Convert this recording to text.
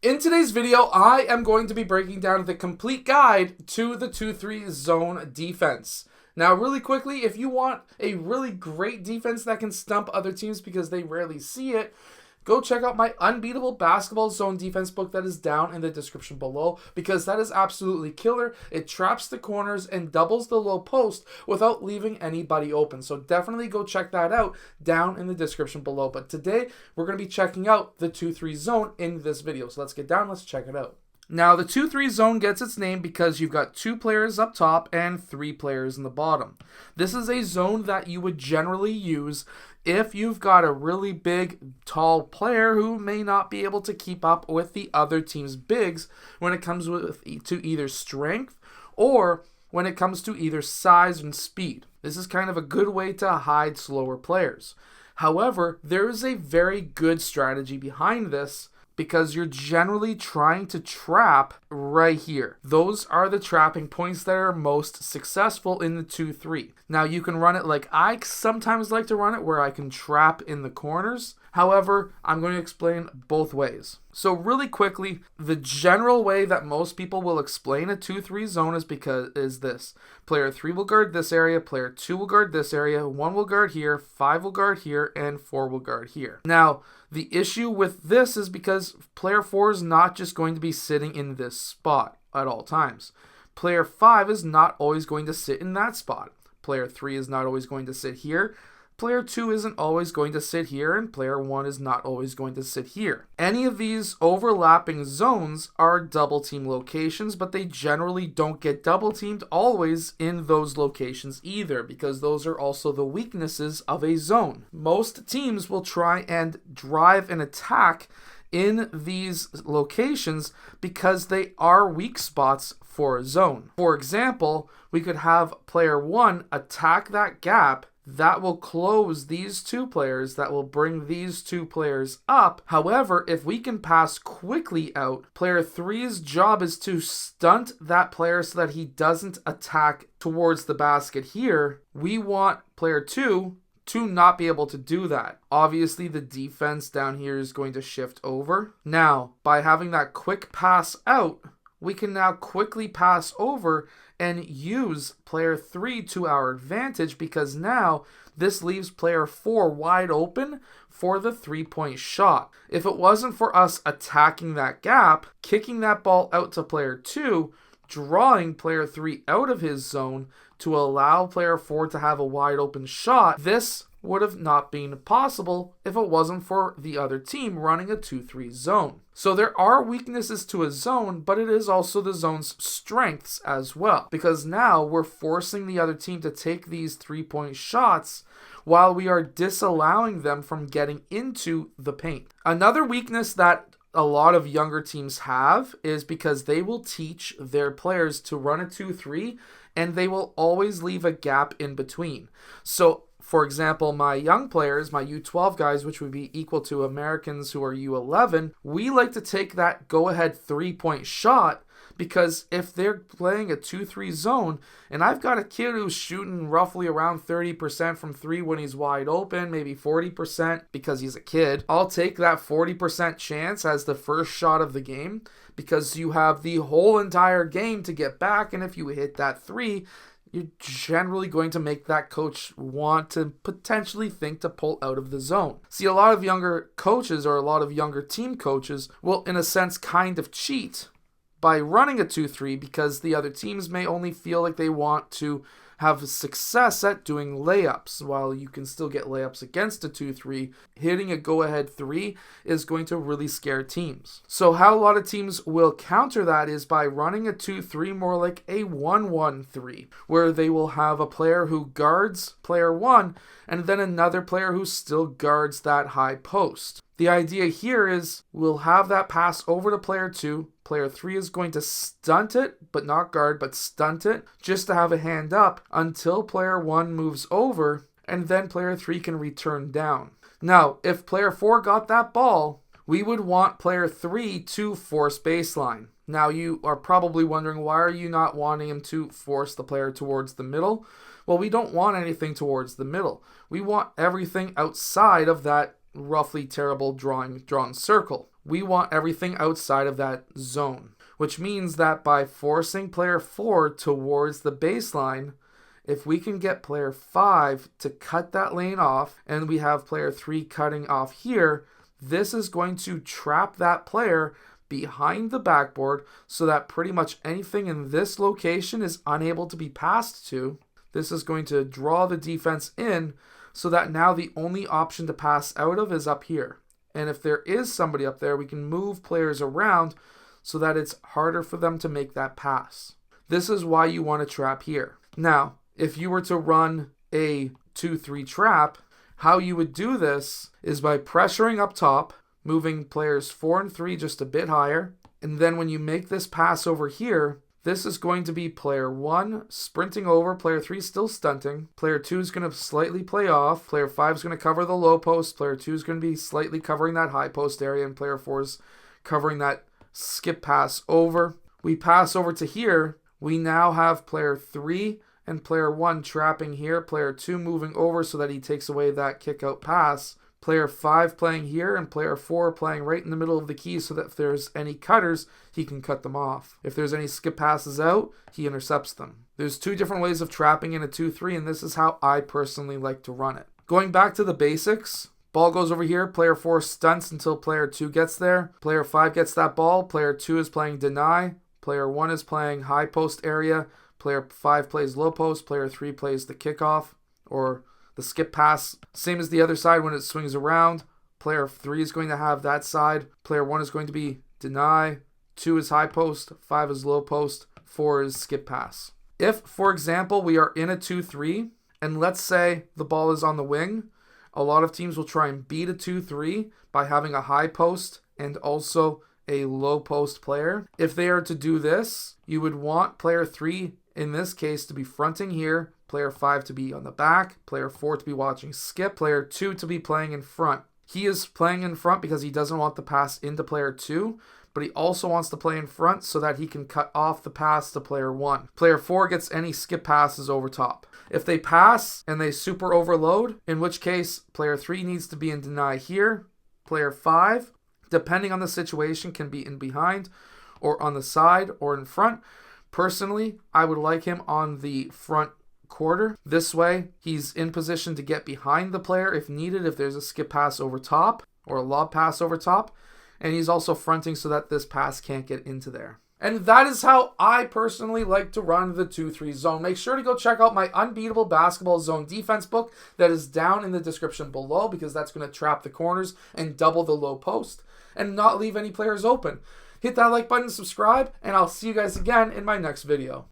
In today's video, I am going to be breaking down the complete guide to the 2-3 zone defense. Now, really quickly, if you want a really great defense that can stump other teams because they rarely see it, go check out my Unbeatable Basketball Zone Defense book that is down in the description below, because that is absolutely killer. It traps the corners and doubles the low post without leaving anybody open. So definitely go check that out down in the description below. But today, we're going to be checking out the 2-3 zone in this video. So let's get down, let's check it out. Now, the 2-3 zone gets its name because you've got 2 players up top and 3 players in the bottom. This is a zone that you would generally use if you've got a really big, tall player who may not be able to keep up with the other team's bigs when it comes to either strength or when it comes to either size and speed. This is kind of a good way to hide slower players. However, there is a very good strategy behind this, because you're generally trying to trap right here. Those are the trapping points that are most successful in the 2-3. Now, you can run it like I sometimes like to run it, where I can trap in the corners. However, I'm going to explain both ways. So really quickly, the general way that most people will explain a 2-3 zone is this. Player 3 will guard this area, player 2 will guard this area, 1 will guard here, 5 will guard here, and 4 will guard here. Now, the issue with this is because player 4 is not just going to be sitting in this spot at all times. Player 5 is not always going to sit in that spot. Player 3 is not always going to sit here. Player 2 isn't always going to sit here, and player 1 is not always going to sit here. Any of these overlapping zones are double team locations, but they generally don't get double teamed always in those locations either, because those are also the weaknesses of a zone. Most teams will try and drive an attack in these locations because they are weak spots for a zone. For example, we could have player 1 attack that gap. That will close these 2 players, that will bring these 2 players up. However, if we can pass quickly out, player 3's job is to stunt that player so that he doesn't attack towards the basket here. We want player 2 to not be able to do that. Obviously, the defense down here is going to shift over. Now, by having that quick pass out, we can now quickly pass over and use player 3 to our advantage, because now this leaves player 4 wide open for the 3-point shot. If it wasn't for us attacking that gap, kicking that ball out to player 2, drawing player 3 out of his zone to allow player 4 to have a wide open shot, this would have not been possible if it wasn't for the other team running a 2-3 zone. So there are weaknesses to a zone, but it is also the zone's strengths as well, because now we're forcing the other team to take these 3-point shots while we are disallowing them from getting into the paint. Another weakness that a lot of younger teams have is because they will teach their players to run a 2-3 and they will always leave a gap in between. So for example, my young players, my U12 guys, which would be equal to Americans who are U11, we like to take that go-ahead 3-point shot, because if they're playing a 2-3 zone, and I've got a kid who's shooting roughly around 30% from 3 when he's wide open, maybe 40% because he's a kid, I'll take that 40% chance as the first shot of the game, because you have the whole entire game to get back, and if you hit that 3, you're generally going to make that coach want to potentially think to pull out of the zone. See, a lot of younger coaches or a lot of younger team coaches will, in a sense, kind of cheat by running a 2-3, because the other teams may only feel like they want to have success at doing layups. While you can still get layups against a 2-3, hitting a go-ahead 3 is going to really scare teams. So how a lot of teams will counter that is by running a 2-3 more like a 1-1-3, where they will have a player who guards player 1 and then another player who still guards that high post. The idea here is we'll have that pass over to player 2. Player 3 is going to stunt it, but not guard, but stunt it, just to have a hand up until player 1 moves over, and then player 3 can return down. Now, if player 4 got that ball, we would want player 3 to force baseline. Now, you are probably wondering, why are you not wanting him to force the player towards the middle? Well, we don't want anything towards the middle. We want everything outside of that roughly terrible drawn circle. we want everything outside of that zone, which means that by forcing player 4 towards the baseline, if we can get player 5 to cut that lane off and we have player 3 cutting off here, this is going to trap that player behind the backboard so that pretty much anything in this location is unable to be passed to. This is going to draw the defense in so that now the only option to pass out of is up here. And if there is somebody up there, we can move players around so that it's harder for them to make that pass. This is why you want to trap here. Now, if you were to run a 2-3 trap, how you would do this is by pressuring up top, moving players 4 and 3 just a bit higher, and then when you make this pass over here, this is going to be player 1 sprinting over, player 3 still stunting, player 2 is going to slightly play off, player 5 is going to cover the low post, player 2 is going to be slightly covering that high post area, and player 4 is covering that skip pass over. We pass over to here, we now have player 3 and player 1 trapping here, player 2 moving over so that he takes away that kick out pass, player 5 playing here, and player 4 playing right in the middle of the key so that if there's any cutters, he can cut them off. If there's any skip passes out, he intercepts them. There's 2 different ways of trapping in a 2-3, and this is how I personally like to run it. Going back to the basics, ball goes over here, player 4 stunts until player 2 gets there, player 5 gets that ball, player 2 is playing deny, player 1 is playing high post area, player 5 plays low post, player 3 plays the kickoff, or the skip pass, same as the other side when it swings around. Player 3 is going to have that side. Player 1 is going to be deny. 2 is high post. 5 is low post. 4 is skip pass. If, for example, we are in a 2-3, and let's say the ball is on the wing, a lot of teams will try and beat a 2-3 by having a high post and also a low post player. If they are to do this, you would want player 3, in this case, to be fronting here, player 5 to be on the back, player 4 to be watching skip, player 2 to be playing in front. He is playing in front because he doesn't want the pass into player 2, but he also wants to play in front so that he can cut off the pass to player 1. Player 4 gets any skip passes over top. If they pass and they super overload, in which case player 3 needs to be in deny here, player 5, depending on the situation, can be in behind or on the side or in front. Personally, I would like him on the front quarter. This way, he's in position to get behind the player if needed, if there's a skip pass over top or a lob pass over top. And he's also fronting so that this pass can't get into there. And that is how I personally like to run the 2-3 zone. Make sure to go check out my Unbeatable Basketball Zone Defense book that is down in the description below, because that's going to trap the corners and double the low post and not leave any players open. Hit that like button, subscribe, and I'll see you guys again in my next video.